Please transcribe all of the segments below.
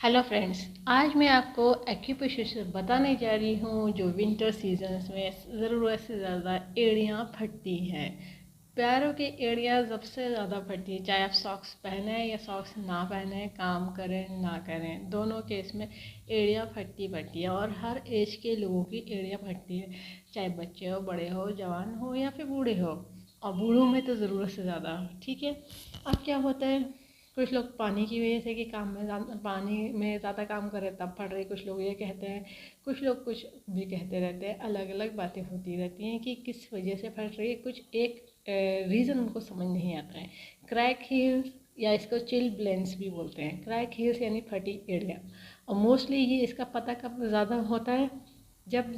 Hello friends, आज मैं आपको एक्यूप्रेशर बताने जा रही हूँ जो विंटर सीजन्स में ज़रूरत से ज़्यादा एड़ियाँ फटती हैं। पैरों की एड़ियाँ सबसे ज़्यादा फटती है, चाहे आप सॉक्स पहने या सॉक्स ना पहने, काम करें ना करें, दोनों केस में एड़ियाँ फटती है। और हर एज के लोगों की एड़ियाँ फटती है, चाहे बच्चे हो, बड़े हो, जवान हो या फिर बूढ़े हो। और बूढ़ों में तो ज़रूरत से ज़्यादा, ठीक है। अब क्या होता है, कुछ लोग पानी की वजह से कि पानी में ज़्यादा काम कर रहे तब फट रही, कुछ लोग ये कहते हैं, कुछ लोग कुछ भी कहते रहते हैं। अलग अलग बातें होती रहती हैं कि किस वजह से फट रही है, कुछ एक रीज़न उनको समझ नहीं आता है। क्रैक हील्स या इसको चिल ब्लेंस भी बोलते हैं। क्रैक हील्स यानी फटी एड़ियाँ। और मोस्टली ये इसका पता कब ज़्यादा होता है, जब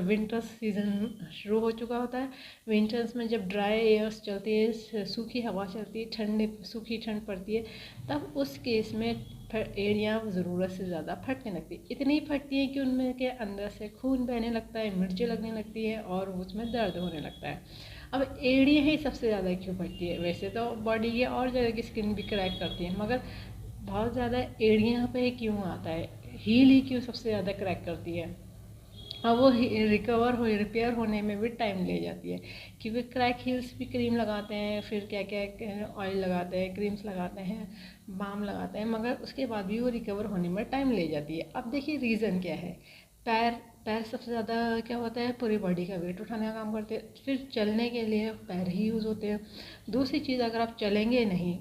विंटर सीजन शुरू हो चुका होता है। विंटर्स में जब ड्राई एयर्स चलती है, सूखी हवा चलती है, सूखी ठंड पड़ती है, तब उस केस में एड़ियाँ ज़रूरत से ज़्यादा फटने लगती है। इतनी फटती है कि उनमें के अंदर से खून बहने लगता है, मिर्चें लगने लगती है और उसमें दर्द होने लगता है। अब एड़ियाँ ही सबसे ज़्यादा क्यों फटती है? वैसे तो बॉडी के और जगह की स्किन भी क्रैक करती है, मगर बहुत ज़्यादा एड़ियाँ पे क्यों आता है? हील ही क्यों सबसे ज़्यादा क्रैक करती है? और वो रिपेयर होने में भी टाइम ले जाती है, क्योंकि क्रैक हील्स भी क्रीम लगाते हैं, फिर क्या क्या ऑयल लगाते हैं, क्रीम्स लगाते हैं, बाम लगाते हैं, मगर उसके बाद भी वो रिकवर होने में टाइम ले जाती है। अब देखिए रीज़न क्या है। पैर पैर सबसे ज़्यादा क्या होता है, पूरी बॉडी का वेट उठाने का काम करते हैं, फिर चलने के लिए पैर ही यूज़ होते हैं। दूसरी चीज़, अगर आप चलेंगे नहीं,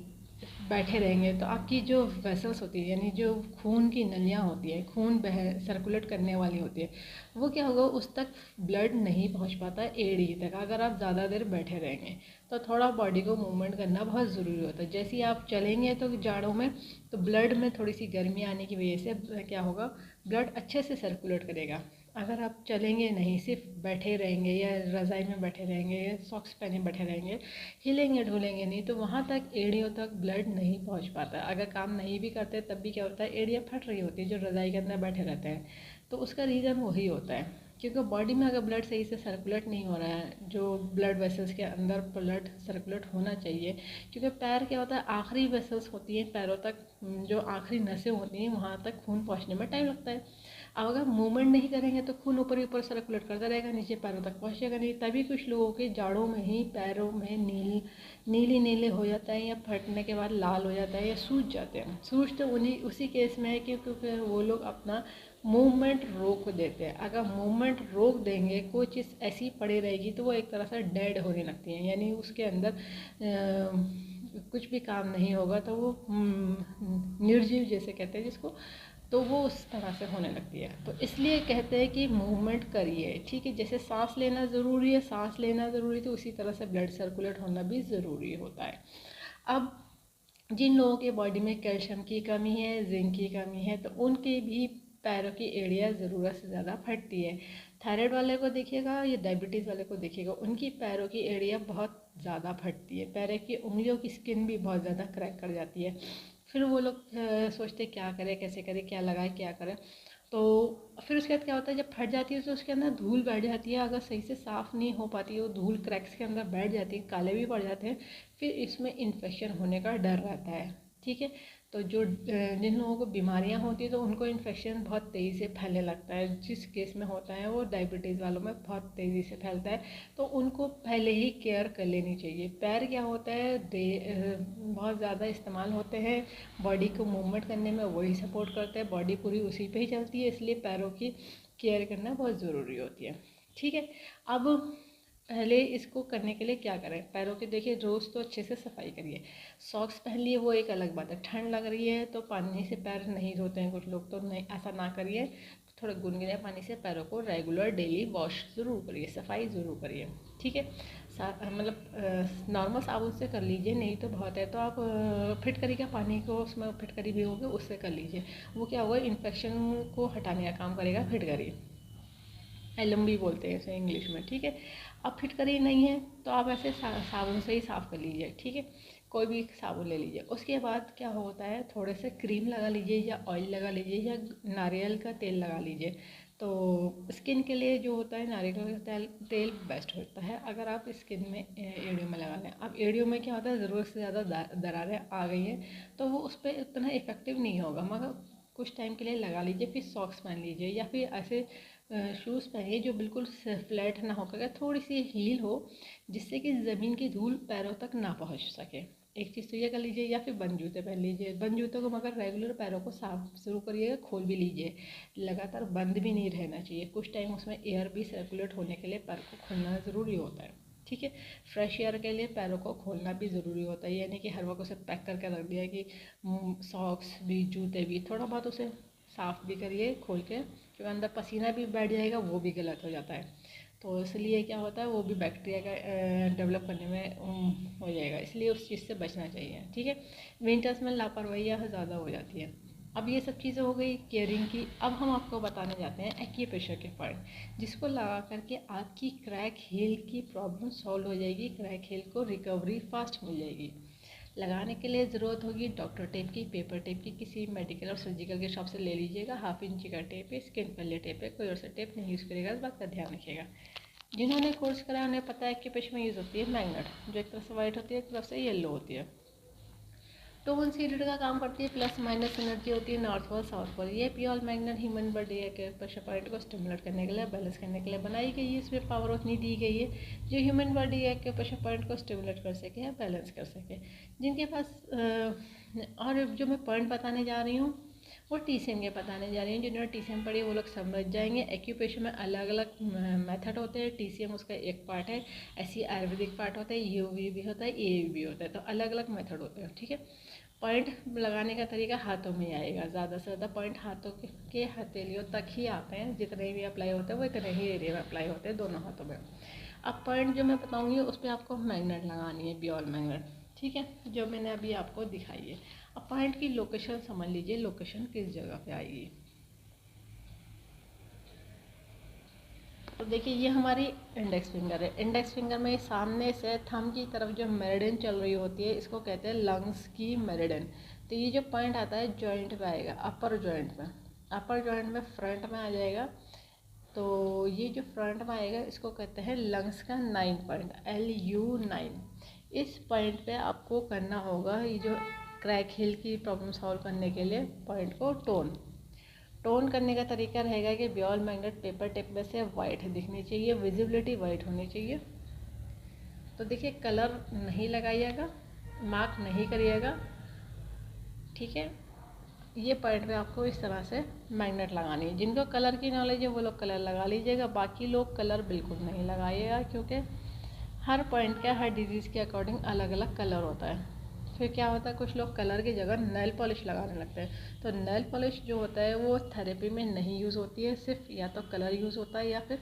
बैठे रहेंगे, तो आपकी जो वेसल्स होती है, यानी जो खून की नलियाँ होती हैं, खून बह सर्कुलेट करने वाली होती है, वो क्या होगा, उस तक ब्लड नहीं पहुंच पाता एड़ी तक। अगर आप ज़्यादा देर बैठे रहेंगे तो थोड़ा बॉडी को मूवमेंट करना बहुत ज़रूरी होता है। जैसे ही आप चलेंगे तो जाड़ों में तो ब्लड में थोड़ी सी गर्मी आने की वजह से क्या होगा, ब्लड अच्छे से सर्कुलेट करेगा। अगर आप चलेंगे नहीं, सिर्फ बैठे रहेंगे या रज़ाई में बैठे रहेंगे या सॉक्स पहने बैठे रहेंगे, हिलेंगे ढूलेंगे नहीं, तो वहाँ तक एड़ियों तक ब्लड नहीं पहुँच पाता। अगर काम नहीं भी करते तब भी क्या होता है, एड़ियाँ फट रही होती है जो रज़ाई के अंदर बैठे रहते हैं। तो उसका रीज़न वही होता है, क्योंकि बॉडी में अगर ब्लड सही से सर्कुलेट नहीं हो रहा है, जो ब्लड वेसल्स के अंदर ब्लड सर्कुलेट होना चाहिए, क्योंकि पैर क्या होता है, आखिरी वेसल्स होती हैं पैरों तक, जो आखिरी नसें होती हैं वहाँ तक खून पहुँचने में टाइम लगता है। अब अगर मूवमेंट नहीं करेंगे तो खून ऊपर ही ऊपर सर्कुलेट करता रहेगा, नीचे पैरों तक पहुँचेगा नहीं। तभी कुछ लोगों के जाड़ों में ही पैरों में नीले नीले हो जाता है, या फटने के बाद लाल हो जाता है, या सूज जाते हैं। सूज तो उन्हीं उसी केस में है, क्योंकि वो लोग अपना मूवमेंट रोक देते हैं। अगर मूवमेंट रोक देंगे, कोई चीज़ ऐसी पड़ी रहेगी तो वो एक तरह से डेड होने लगती है, यानी उसके अंदर कुछ भी काम नहीं होगा, तो वो निर्जीव जैसे कहते हैं जिसको, तो वो उस तरह से होने लगती है। तो इसलिए कहते हैं कि मूवमेंट करिए, ठीक है। जैसे सांस लेना ज़रूरी है, सांस लेना ज़रूरी, तो उसी तरह से ब्लड सर्कुलेट होना भी ज़रूरी होता है। अब जिन लोगों के बॉडी में कैल्शियम की कमी है, जिंक की कमी है, तो उनके भी पैरों की एड़ियाँ ज़रूरत से ज़्यादा फटती है। थायराइड वाले को देखिएगा या डायबिटीज़ वाले को देखिएगा, उनकी पैरों की एड़ियाँ बहुत ज़्यादा फटती है, पैरों की उंगलियों की स्किन भी बहुत ज़्यादा क्रैक कर जाती है। फिर वो लोग सोचते क्या करें, कैसे करें, क्या लगाए, क्या करें। तो फिर उसके बाद क्या होता है, जब फट जाती है तो उसके अंदर धूल बैठ जाती है, अगर सही से साफ़ नहीं हो पाती है वो धूल, क्रैक्स के अंदर बैठ जाती है, काले भी पड़ जाते हैं, फिर इसमें इन्फेक्शन होने का डर रहता है, ठीक है। तो जिन लोगों को बीमारियां होती है तो उनको इन्फेक्शन बहुत तेज़ी से फैलने लगता है। जिस केस में होता है वो डायबिटीज़ वालों में बहुत तेज़ी से फैलता है, तो उनको पहले ही केयर कर लेनी चाहिए। पैर क्या होता है, बहुत ज़्यादा इस्तेमाल होते हैं, बॉडी को मूवमेंट करने में वही सपोर्ट करते हैं, बॉडी पूरी उसी पे ही चलती है, इसलिए पैरों की केयर करना बहुत ज़रूरी होती है, ठीक है। अब पहले इसको करने के लिए क्या करें, पैरों के देखिए रोज़ तो अच्छे से सफाई करिए। सॉक्स पहन लिए वो एक अलग बात है, ठंड लग रही है तो पानी से पैर नहीं धोते हैं कुछ लोग, तो नहीं, ऐसा ना करिए। थोड़ा गुनगुने पानी से पैरों को रेगुलर डेली वॉश ज़रूर करिए, सफाई ज़रूर करिए, ठीक है। मतलब नॉर्मल साबुन से कर लीजिए, नहीं तो बहुत है तो आप फिटकरी का पानी को उसमें फिटकरी भी होगी उससे कर लीजिए। वो क्या होगा, इन्फेक्शन को हटाने का काम करेगा फिटकरी, एलम भी बोलते हैं इसे इंग्लिश में, ठीक है। अब फिटकरी नहीं है तो आप ऐसे साबुन से ही साफ़ कर लीजिए, ठीक है। कोई भी साबुन ले लीजिए, उसके बाद क्या होता है, थोड़े से क्रीम लगा लीजिए या ऑयल लगा लीजिए या नारियल का तेल लगा लीजिए। तो स्किन के लिए जो होता है नारियल का तेल बेस्ट होता है, अगर आप स्किन में एड़ियों में लगा लें। अब एड़ियों में क्या होता है, ज़रूरत से ज़्यादा दरारें आ गई हैं तो वो उस पर उतना इफेक्टिव नहीं होगा, मगर कुछ टाइम के लिए लगा लीजिए, फिर सॉक्स पहन लीजिए या फिर ऐसे शूज़ पहनिए जो बिल्कुल फ्लैट ना होकर थोड़ी सी हील हो, जिससे कि ज़मीन की धूल पैरों तक ना पहुंच सके। एक चीज़ तो ये कर लीजिए, या फिर बंद जूते पहन लीजिए। बंद जूतों को मगर रेगुलर पैरों को साफ शुरू करिएगा, खोल भी लीजिए, लगातार बंद भी नहीं रहना चाहिए। कुछ टाइम उसमें एयर भी सर्कुलेट होने के लिए पैर को खोलना ज़रूरी होता है, ठीक है। फ्रेश एयर के लिए पैरों को खोलना भी ज़रूरी होता है, यानी कि हर वक्त उसे पैक करके रख दिया कि सॉक्स भी जूते भी थोड़ा बहुत उसे साफ़ भी करिए खोल के, क्योंकि अंदर पसीना भी बैठ जाएगा, वो भी गलत हो जाता है। तो इसलिए क्या होता है, वो भी बैक्टीरिया का डेवलप करने में हो जाएगा, इसलिए उस चीज़ से बचना चाहिए, ठीक है। विंटर्स में लापरवाहियाँ ज़्यादा हो जाती है। अब ये सब चीज़ें हो गई केयरिंग की। अब हम आपको बताने जाते हैं एक्यूप्रेशर के पॉइंट, जिसको लगा करके आपकी क्रैक हील की प्रॉब्लम सॉल्व हो जाएगी, क्रैक हील को रिकवरी फास्ट मिल जाएगी। लगाने के लिए ज़रूरत होगी डॉक्टर टेप की, पेपर टेप की, किसी मेडिकल और सर्जिकल के शॉप से ले लीजिएगा। 1/2 इंच का टेप है, स्किन फ्रेंडली टेप है, कोई और सा टेप नहीं यूज़ करेगा, इस बात का ध्यान रखिएगा। जिन्होंने कोर्स करा उन्हें पता है कि पेश में यूज़ होती है मैग्नेट, जो एक तरफ से वाइट होती है, एक तरफ से येलो होती है। टोन सीडेड का काम करती है, प्लस माइनस एनर्जी होती है नॉर्थ पोल साउथ पोल। ये प्योर मैग्नेट ह्यूमन बॉडी के प्रेशर पॉइंट को स्टिमुलेट करने के लिए, बैलेंस करने के लिए बनाई गई है। इसमें पावर उतनी दी गई है जो ह्यूमन बॉडी के प्रेशर पॉइंट को स्टिमुलेट कर सके या बैलेंस कर सके। जिनके पास और जो मैं पॉइंट बताने जा रही हूँ वो टीसीएम के बताने जा रही हूँ। जिन्होंने टीसीएम पढ़ी वो लोग समझ जाएंगे। एक्यूप्रेशर में अलग अलग मेथड होते हैं, टीसीएम उसका एक पार्ट है, ऐसी आयुर्वेदिक पार्ट होता है, यूवी भी होता है, एवी भी होता है, तो अलग अलग मेथड होते हैं, ठीक है। पॉइंट लगाने का तरीका हाथों में आएगा, ज़्यादा से ज़्यादा पॉइंट हाथों के हथेलियों तक ही आते हैं, जितने भी अप्लाई होते हैं वो इतने ही एरिया में अप्लाई होते हैं, दोनों हाथों में। अब पॉइंट जो मैं बताऊँगी उस पर आपको मैग्नेट लगानी है, बियॉल मैग्नेट, ठीक है, जो मैंने अभी आपको दिखाई है। अब पॉइंट की लोकेशन समझ लीजिए, लोकेशन किस जगह पे आएगी। तो देखिए ये हमारी इंडेक्स फिंगर है। इंडेक्स फिंगर में सामने से थंब की तरफ जो मेरिडियन चल रही होती है, इसको कहते हैं लंग्स की मेरिडियन। तो ये जो पॉइंट आता है जॉइंट पे आएगा, अपर जॉइंट में, अपर जॉइंट में फ्रंट में आ जाएगा। तो ये जो फ्रंट में आएगा इसको कहते हैं लंग्स का 9 पॉइंट, LU9। इस पॉइंट पे आपको करना होगा ये जो क्रैक हिल की प्रॉब्लम सॉल्व करने के लिए पॉइंट को टोन करने का तरीका रहेगा कि बियॉल मैग्नेट पेपर टेप में से वाइट दिखनी चाहिए, विजिबिलिटी वाइट होनी चाहिए। तो देखिए कलर नहीं लगाइएगा, मार्क नहीं करिएगा, ठीक है। ये पॉइंट पे आपको इस तरह से मैग्नेट लगानी है। जिनको कलर की नॉलेज है वो लोग कलर लगा लीजिएगा, बाकी लोग कलर बिल्कुल नहीं लगाइएगा, क्योंकि हर पॉइंट का हर डिजीज़ के अकॉर्डिंग अलग अलग कलर होता है। फिर क्या होता है, कुछ लोग कलर की जगह नेल पॉलिश लगाने लगते हैं। तो नेल पॉलिश जो होता है वो थेरेपी में नहीं यूज़ होती है, सिर्फ या तो कलर यूज़ होता है या फिर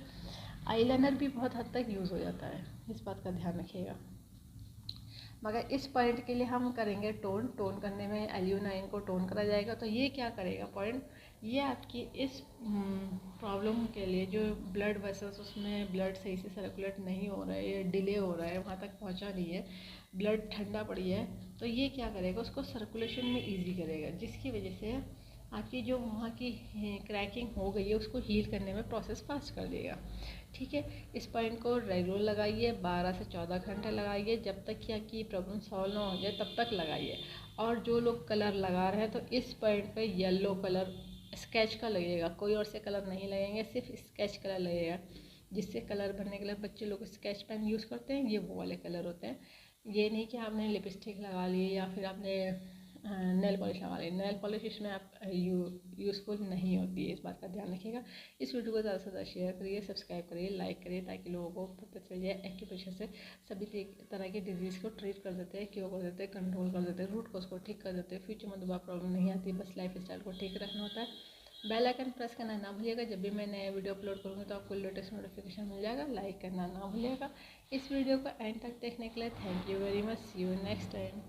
आईलाइनर भी बहुत हद तक यूज़ हो जाता है, इस बात का ध्यान रखिएगा। मगर इस पॉइंट के लिए हम करेंगे टोन करने में LU9 को टोन करा जाएगा। तो ये क्या करेगा पॉइंट, ये आपकी इस प्रॉब्लम के लिए जो ब्लड वेसल्स उसमें ब्लड सही से सर्कुलेट नहीं हो रहा है या डिले हो रहा है, वहाँ तक पहुँचा नहीं है, ब्लड ठंडा पड़ी है, तो ये क्या करेगा उसको सर्कुलेशन में ईजी करेगा, जिसकी वजह से आपकी जो वहाँ की क्रैकिंग हो गई है उसको हील करने में प्रोसेस फास्ट कर देगा, ठीक है। इस पॉइंट को रेगुलर लगाइए, 12 से 14 घंटे लगाइए, जब तक कि आपकी प्रॉब्लम सॉल्व ना हो जाए तब तक लगाइए। और जो लोग कलर लगा रहे हैं तो इस पॉइंट पे येलो कलर स्केच का लगेगा, कोई और से कलर नहीं लगेंगे, सिर्फ स्केच कलर लगेगा। जिससे कलर भरने के लिए बच्चे लोग स्केच पेन यूज़ करते हैं, ये वो वाले कलर होते हैं। ये नहीं कि आपने लिपस्टिक लगा ली या फिर आपने नेल पॉलिश लगा ली, नेल पॉलिश इसमें आप यूज़फुल नहीं होती है, इस बात का ध्यान रखिएगा। इस वीडियो को ज़्यादा से ज़्यादा शेयर करिए, सब्सक्राइब करिए, लाइक करिए, ताकि लोगों को पता चल जाए एक्यूप्रेशर से सभी तरह की डिजीज़ को ट्रीट कर देते हैं, क्योर कर देते हैं, कंट्रोल कर देते हैं, रूट कॉज को ठीक कर देते हैं। फ्यूचर में दोबारा प्रॉब्लम नहीं आती, बस लाइफ स्टाइल को ठीक रखना होता है। बेल आइकन प्रेस करना ना भूलिएगा, जब भी मैं नया वीडियो अपलोड करूँगी तो आपको लेटेस्ट नोटिफिकेशन मिल जाएगा। लाइक करना ना भूलिएगा। इस वीडियो को एंड तक देखने के लिए thank you very much, see you next time.